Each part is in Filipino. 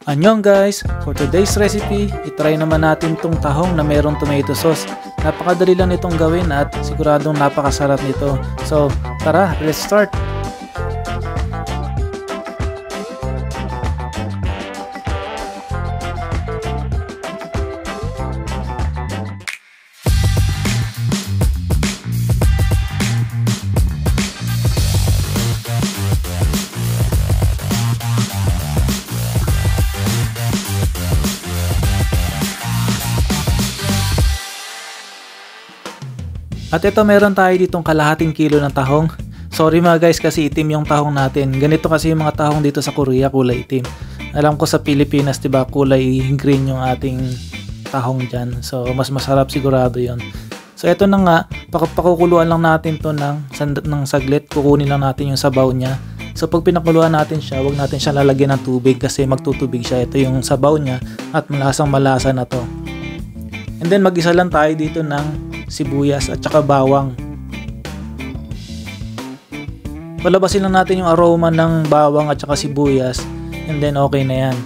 Annyeong guys! For today's recipe, itry naman natin tong tahong na mayroong tomato sauce. Napakadali lang itong gawin at siguradong napakasarap nito. So tara, let's start! At ito, meron tayo ditong kalahating kilo ng tahong. Sorry mga guys kasi itim yung tahong natin. Ganito kasi yung mga tahong dito sa Korea, kulay itim. Alam ko sa Pilipinas, diba, kulay green yung ating tahong dyan. So mas masarap sigurado yon. So ito na nga, pakukuluan lang natin to ng saglit. Kukunin lang natin yung sabaw niya. So pag pinakuluan natin siya, wag natin siya lalagyan ng tubig kasi magtutubig siya. Ito yung sabaw niya at malasang malasa na to. And then mag-isa lang tayo dito ng sibuyas at saka bawang. Palabasin lang natin yung aroma ng bawang at saka sibuyas and then okay na yan.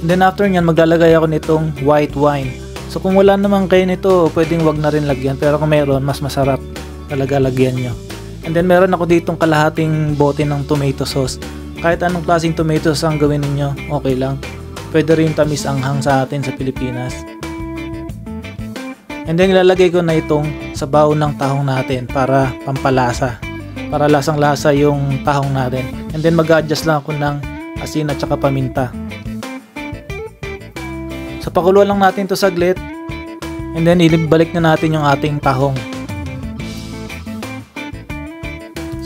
And then after nyan, maglalagay ako nitong white wine. So kung wala naman kayo nito, pwedeng wag na rin lagyan, pero kung meron, mas masarap talaga lagyan nyo. And then meron ako ditong kalahating bote ng tomato sauce. Kahit anong klaseng tomato sauce ang gawin ninyo, okay lang. Pwede rin tamis anghang sa atin sa Pilipinas. And then ilalagay ko na itong sabaw ng tahong natin para pampalasa. Para lasang lasa yung tahong natin. And then mag-adjust lang ako ng asin at saka paminta. So pakuluan lang natin to saglit. And then ibalik na natin yung ating tahong.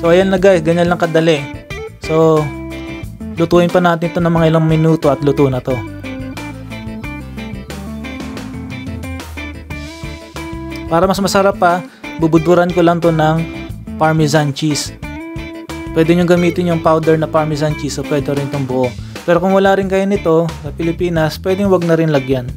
So ayan na guys, ganyan lang kadali. So lutuin pa natin ito ng mga ilang minuto at luto na to. Para mas masarap pa, bubudburan ko lang to ng parmesan cheese. Pwede nyo gamitin yung powder na parmesan cheese o pwede rin itong buo. Pero kung wala rin kayo nito sa Pilipinas, pwede wag na rin lagyan.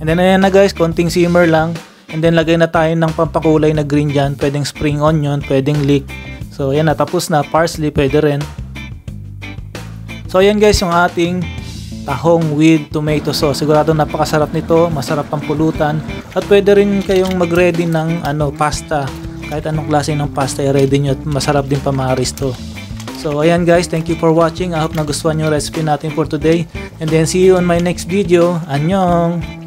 And then ayan na guys, konting simmer lang. And then lagay na tayo ng pampakulay na green dyan. Pwedeng spring onion, pwedeng leek. So ayan na, tapos na. Parsley, pwede rin. So ayan guys, yung ating tahong with tomato sauce. Sigurado napakasarap nito, masarap pang pulutan. At pwede rin kayong mag-ready ng pasta. Kahit anong klase ng pasta, i-ready nyo at masarap din pamaris to. So ayan guys, thank you for watching. I hope nagustuhan yung recipe natin for today. And then see you on my next video. Annyeong!